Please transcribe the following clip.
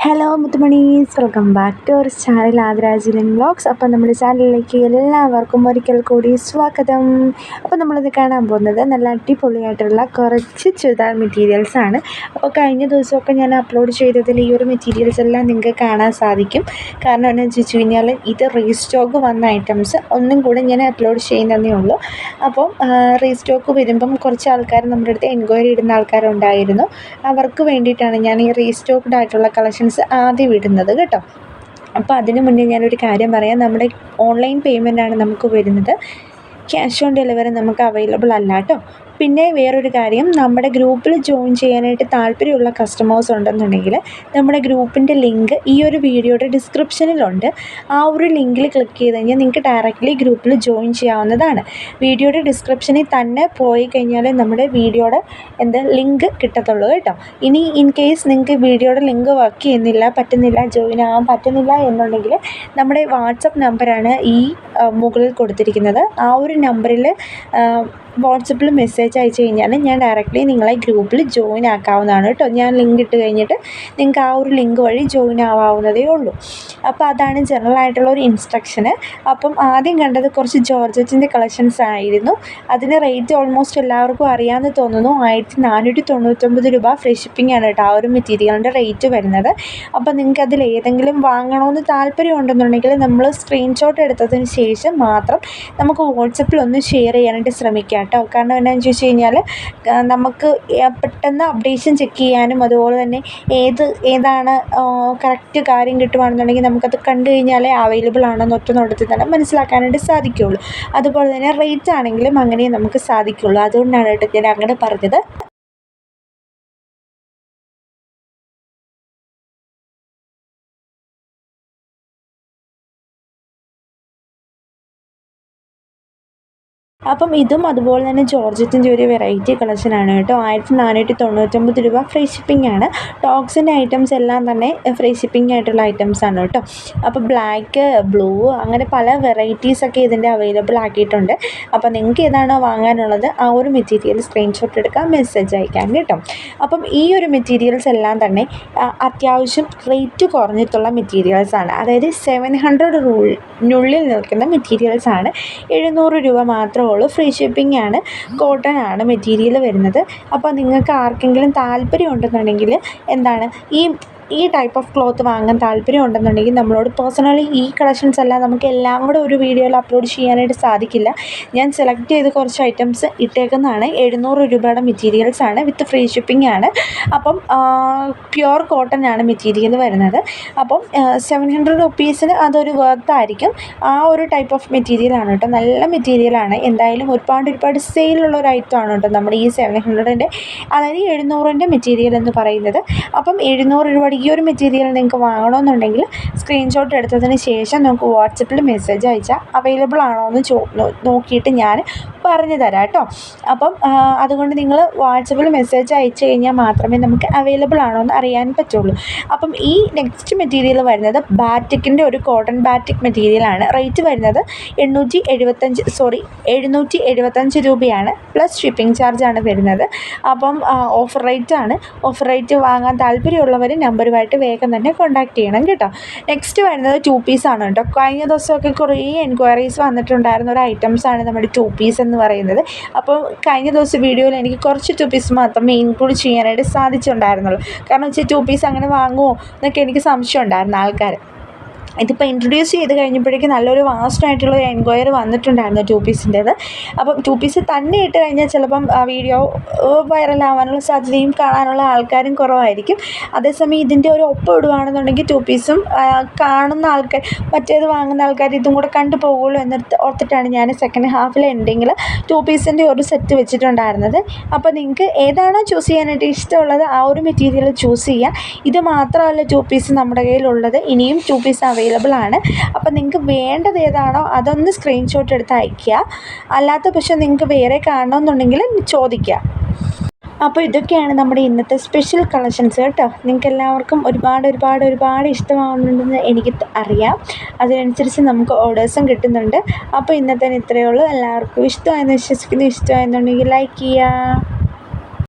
Hello മുത്തുമണീസ്, welcome back to our channel ആദരാജിലൻ vlogs. അപ്പോൾ നമ്മുടെ ചാനലിലേക്ക് എല്ലാവർക്കും ഒരിക്കൽ കൂടി സ്വാഗതം. അപ്പോൾ നമ്മളിത് കാണാൻ പോകുന്നത് നല്ല അടിപൊളിയായിട്ടുള്ള കുറച്ച് ചുരിദാർ മെറ്റീരിയൽസാണ്. അപ്പോൾ കഴിഞ്ഞ ദിവസമൊക്കെ ഞാൻ അപ്ലോഡ് ചെയ്തതിൽ ഈ ഒരു മെറ്റീരിയൽസ് എല്ലാം നിങ്ങൾക്ക് കാണാൻ സാധിക്കും. കാരണം എന്താണെന്ന് വെച്ച് കഴിഞ്ഞാൽ ഇത് റീസ്റ്റോക്ക് വന്ന ഐറ്റംസ് ഒന്നും കൂടെ ഞാൻ അപ്ലോഡ് ചെയ്യുന്നതേ ഉള്ളൂ. അപ്പോൾ റീസ്റ്റോക്ക് വരുമ്പം കുറച്ച് ആൾക്കാർ നമ്മുടെ അടുത്ത് എൻക്വയറി ഇടുന്ന ആൾക്കാരുണ്ടായിരുന്നു. അവർക്ക് വേണ്ടിയിട്ടാണ് ഞാൻ ഈ റീസ്റ്റോക്ക്ഡ് ആയിട്ടുള്ള കളക്ഷൻസ് ആദ്യം ഇടുന്നത് കേട്ടോ. അപ്പോൾ അതിന് മുന്നേ ഞാനൊരു കാര്യം പറയാം. നമ്മുടെ ഓൺലൈൻ പേയ്മെൻറ്റാണ് നമുക്ക് വരുന്നത്. ക്യാഷ് ഓൺ ഡെലിവറി നമുക്ക് അവൈലബിൾ അല്ല കേട്ടോ. പിന്നെ വേറൊരു കാര്യം, നമ്മുടെ ഗ്രൂപ്പിൽ ജോയിൻ ചെയ്യാനായിട്ട് താല്പര്യമുള്ള കസ്റ്റമേഴ്സ് ഉണ്ടെന്നുണ്ടെങ്കിൽ നമ്മുടെ ഗ്രൂപ്പിൻ്റെ ലിങ്ക് ഈ ഒരു വീഡിയോയുടെ ഡിസ്ക്രിപ്ഷനിലുണ്ട്. ആ ഒരു ലിങ്കിൽ ക്ലിക്ക് ചെയ്ത് കഴിഞ്ഞാൽ നിങ്ങൾക്ക് ഡയറക്റ്റ്ലി ഗ്രൂപ്പിൽ ജോയിൻ ചെയ്യാവുന്നതാണ്. വീഡിയോയുടെ ഡിസ്ക്രിപ്ഷനിൽ തന്നെ പോയി കഴിഞ്ഞാൽ നമ്മുടെ വീഡിയോയുടെ ലിങ്ക് കിട്ടത്തുള്ളൂ കേട്ടോ. ഇനി ഇൻ കേസ് നിങ്ങൾക്ക് വീഡിയോയുടെ ലിങ്ക് വർക്ക് ചെയ്യുന്നില്ല, പറ്റുന്നില്ല, ജോയിൻ ആകാൻ പറ്റുന്നില്ല എന്നുണ്ടെങ്കിൽ നമ്മുടെ വാട്സപ്പ് നമ്പറാണ് ഈ മുകളിൽ കൊടുത്തിരിക്കുന്നത്. ആ ഒരു നമ്പറിൽ വാട്സപ്പിൽ മെസ്സേജ് അയച്ചു കഴിഞ്ഞാൽ ഞാൻ ഡയറക്റ്റ്ലി നിങ്ങളെ ഗ്രൂപ്പിൽ ജോയിൻ ആക്കാവുന്നതാണ് കേട്ടോ. ഞാൻ ലിങ്ക് ഇട്ട് കഴിഞ്ഞിട്ട് നിങ്ങൾക്ക് ആ ഒരു ലിങ്ക് വഴി ജോയിൻ ആവാവുന്നതേ ഉള്ളൂ. അപ്പോൾ അതാണ് ജനറൽ ആയിട്ടുള്ള ഒരു ഇൻസ്ട്രക്ഷന്. അപ്പം ആദ്യം കണ്ടത് കുറച്ച് ജോർജറ്റിൻ്റെ കളക്ഷൻസ് ആയിരുന്നു. അതിന് റേറ്റ് ഓൾമോസ്റ്റ് എല്ലാവർക്കും അറിയാമെന്ന് തോന്നുന്നു. 1499 രൂപ ഫ്രീ ഷിപ്പിംഗ് ആണ് കേട്ടോ ആ ഒരു മെറ്റീരിയലിൻ്റെ റേറ്റ് വരുന്നത്. അപ്പോൾ നിങ്ങൾക്ക് അതിൽ ഏതെങ്കിലും വാങ്ങണമെന്ന് താല്പര്യം ഉണ്ടെന്നുണ്ടെങ്കിൽ നമ്മൾ സ്ക്രീൻഷോട്ട് എടുത്തതിന് ശേഷം മാത്രം നമുക്ക് വാട്സപ്പിൽ ഒന്ന് ഷെയർ ചെയ്യാനായിട്ട് ശ്രമിക്കാം കേട്ടോ. കാരണം എന്താണെന്ന് ചോദിച്ചു കഴിഞ്ഞാൽ നമുക്ക് പെട്ടെന്ന് അപ്ഡേഷൻ ചെക്ക് ചെയ്യാനും അതുപോലെ തന്നെ ഏതാണ് കറക്റ്റ് കാര്യം കിട്ടുകയാണെന്നുണ്ടെങ്കിൽ നമുക്കത് കണ്ടു കഴിഞ്ഞാലേ അവൈലബിൾ ആണെന്ന് ഒറ്റ നോട്ടത്തിൽ തന്നെ മനസ്സിലാക്കാനായിട്ട് സാധിക്കുകയുള്ളൂ. അതുപോലെ തന്നെ റേറ്റ് ആണെങ്കിലും അങ്ങനെ നമുക്ക് സാധിക്കുകയുള്ളൂ. അതുകൊണ്ടാണ് കേട്ടോ ഞാൻ അങ്ങനെ പറഞ്ഞത്. അപ്പം ഇതും അതുപോലെ തന്നെ ജോർജറ്റിൻ്റെ ഒരു വെറൈറ്റി കളക്ഷനാണ് കേട്ടോ. 1499 രൂപ ഫ്രീ ഷിപ്പിംഗ് ആണ്. ടോക്സിൻ്റെ ഐറ്റംസ് എല്ലാം തന്നെ ഫ്രീ ഷിപ്പിംഗ് ആയിട്ടുള്ള ഐറ്റംസ് ആണ് കേട്ടോ. അപ്പോൾ ബ്ലാക്ക്, ബ്ലൂ അങ്ങനെ പല വെറൈറ്റീസൊക്കെ ഇതിൻ്റെ അവൈലബിൾ ആക്കിയിട്ടുണ്ട്. അപ്പോൾ നിങ്ങൾക്ക് ഏതാണോ വാങ്ങാനുള്ളത് ആ ഒരു മെറ്റീരിയൽ സ്ക്രീൻഷോട്ട് എടുക്കാം, മെസ്സേജ് അയക്കാം കേട്ടോ. അപ്പം ഈ ഒരു മെറ്റീരിയൽസ് എല്ലാം തന്നെ അത്യാവശ്യം റേറ്റ് കുറഞ്ഞിട്ടുള്ള മെറ്റീരിയൽസാണ്. അതായത് 700 റൂളിനുള്ളിൽ നിൽക്കുന്ന മെറ്റീരിയൽസാണ്. 700 രൂപ മാത്രമേ ഉള്ളൂ. ഫ്രീ ഷിപ്പിംഗ് ആണ്. കോട്ടൺ ആണ് മെറ്റീരിയൽ വരുന്നത്. അപ്പോൾ നിങ്ങൾക്ക് ആർക്കെങ്കിലും താല്പര്യം ഉണ്ടെന്നുണ്ടെങ്കിൽ ഈ ടൈപ്പ് ഓഫ് ക്ലോത്ത് വാങ്ങാൻ താല്പര്യം ഉണ്ടെന്നുണ്ടെങ്കിൽ നമ്മളോട് പേഴ്സണലി ഈ കളക്ഷൻസ് എല്ലാം നമുക്ക് എല്ലാം കൂടെ ഒരു വീഡിയോയിൽ അപ്ലോഡ് ചെയ്യാനായിട്ട് സാധിക്കില്ല. ഞാൻ സെലക്ട് ചെയ്ത് കുറച്ച് ഐറ്റംസ് ഇട്ടേക്കുന്നതാണ്. 700 രൂപയുടെ മെറ്റീരിയൽസ് ആണ്, വിത്ത് ഫ്രീ ഷിപ്പിംഗ് ആണ്. അപ്പം പ്യുവർ കോട്ടൺ ആണ് മെറ്റീരിയൽ വരുന്നത്. അപ്പം 700 റുപ്പീസിന് അതൊരു വർത്തായിരിക്കും. ആ ഒരു ടൈപ്പ് ഓഫ് മെറ്റീരിയലാണ് കേട്ടോ. നല്ല മെറ്റീരിയലാണ്. എന്തായാലും ഒരുപാട് സെയിലുള്ള ഒരു ഐറ്റമാണ് കേട്ടോ നമ്മുടെ ഈ 700ൻ്റെ അതായത് 700ൻ്റെ മെറ്റീരിയൽ എന്ന് പറയുന്നത്. അപ്പം 700 രൂപയുടെ ഈ ഒരു മെറ്റീരിയൽ നിങ്ങൾക്ക് വാങ്ങണമെന്നുണ്ടെങ്കിൽ സ്ക്രീൻഷോട്ട് എടുത്തതിന് ശേഷം നമുക്ക് വാട്സപ്പിൽ മെസ്സേജ് അയച്ചാൽ അവൈലബിൾ ആണോ എന്ന് നോക്കിയിട്ട് ഞാൻ പറഞ്ഞു തരാം കേട്ടോ. അപ്പം അതുകൊണ്ട് നിങ്ങൾ വാട്സപ്പിൽ മെസ്സേജ് അയച്ചു കഴിഞ്ഞാൽ മാത്രമേ നമുക്ക് അവൈലബിൾ ആണോ എന്ന് അറിയാൻ പറ്റുള്ളൂ. അപ്പം ഈ നെക്സ്റ്റ് മെറ്റീരിയൽ വരുന്നത് ബാറ്റിക്കിൻ്റെ ഒരു കോട്ടൺ ബാറ്റിക് മെറ്റീരിയലാണ്. റേറ്റ് വരുന്നത് 775 രൂപയാണ്. പ്ലസ് ഷിപ്പിംഗ് ചാർജാണ് വരുന്നത്. അപ്പം ഓഫർ റേറ്റ് വാങ്ങാൻ താല്പര്യമുള്ളവർ നമ്പറുമായിട്ട് വേഗം തന്നെ കോൺടാക്ട് ചെയ്യണം കേട്ടോ. നെക്സ്റ്റ് വരുന്നത് 2 പീസാണ് കേട്ടോ. കഴിഞ്ഞ ദിവസമൊക്കെ കുറേ എൻക്വയറീസ് വന്നിട്ടുണ്ടായിരുന്ന ഒരു ഐറ്റംസാണ് നമ്മുടെ 2 പീസ് എന്ന് പറയുന്നത്. അപ്പോൾ കഴിഞ്ഞ ദിവസം വീഡിയോയിൽ എനിക്ക് കുറച്ച് 2 പീസ് മാത്രമേ ഇൻക്ലൂഡ് ചെയ്യാനായിട്ട് സാധിച്ചിട്ടുണ്ടായിരുന്നുള്ളൂ. കാരണം വെച്ചാൽ 2 പീസ് അങ്ങനെ വാങ്ങുമോ എന്നൊക്കെ എനിക്ക് സംശയം ഉണ്ടായിരുന്നു ആൾക്കാർ. ഇതിപ്പോൾ ഇൻട്രൊഡ്യൂസ് ചെയ്ത് കഴിഞ്ഞപ്പോഴേക്കും നല്ലൊരു വാസ്റ്റായിട്ടുള്ള എൻക്വയറി വന്നിട്ടുണ്ടായിരുന്നു 2 പീസിൻ്റേത്. അപ്പം 2 പീസ് തന്നെ ഇട്ട് കഴിഞ്ഞാൽ ചിലപ്പം വീഡിയോ വൈറലാവാനുള്ള സാധ്യതയും കാണാനുള്ള ആൾക്കാരും കുറവായിരിക്കും. അതേസമയം ഇതിൻ്റെ ഒരു ഒപ്പം ഇടുകയാണെന്നുണ്ടെങ്കിൽ 2 പീസും കാണുന്ന ആൾക്കാർ, മറ്റേത് വാങ്ങുന്ന ആൾക്കാർ ഇതും കൂടെ കണ്ടു പോകുള്ളൂ ഓർത്തിട്ടാണ് ഞാൻ സെക്കൻഡ് ഹാഫിൽ എൻഡിങ്ങിൽ 2 പീസിൻ്റെ ഒരു സെറ്റ് വെച്ചിട്ടുണ്ടായിരുന്നത്. അപ്പോൾ നിങ്ങൾക്ക് ഏതാണോ ചൂസ് ചെയ്യാനായിട്ട് ഇഷ്ടമുള്ളത് ആ ഒരു മെറ്റീരിയൽ ചൂസ് ചെയ്യുക. ഇത് മാത്രമല്ല 2 പീസ് നമ്മുടെ കയ്യിലുള്ളത്, ഇനിയും 2 പീസ് അവൈലബിൾ ആണ്. അപ്പോൾ നിങ്ങൾക്ക് വേണ്ടത് ഏതാണോ അതൊന്ന് സ്ക്രീൻഷോട്ട് എടുത്ത് അയയ്ക്കുക. അല്ലാത്ത പക്ഷം നിങ്ങൾക്ക് വേറെ കാണണമെന്നുണ്ടെങ്കിൽ ചോദിക്കുക. അപ്പോൾ ഇതൊക്കെയാണ് നമ്മുടെ ഇന്നത്തെ സ്പെഷ്യൽ കളക്ഷൻസ് കേട്ടോ. നിങ്ങൾക്ക് എല്ലാവർക്കും ഒരുപാട് ഇഷ്ടമാവുന്നുണ്ടെന്ന് എനിക്ക് അറിയാം. അതിനനുസരിച്ച് നമുക്ക് ഓർഡേഴ്സും കിട്ടുന്നുണ്ട്. അപ്പോൾ ഇന്നത്തെ ഇത്രയേ ഉള്ളൂ. എല്ലാവർക്കും ഇഷ്ടമായെന്ന് വിശ്വസിക്കുന്നു. ഇഷ്ടമായെന്നുണ്ടെങ്കിൽ ലൈക്ക് ചെയ്യുക.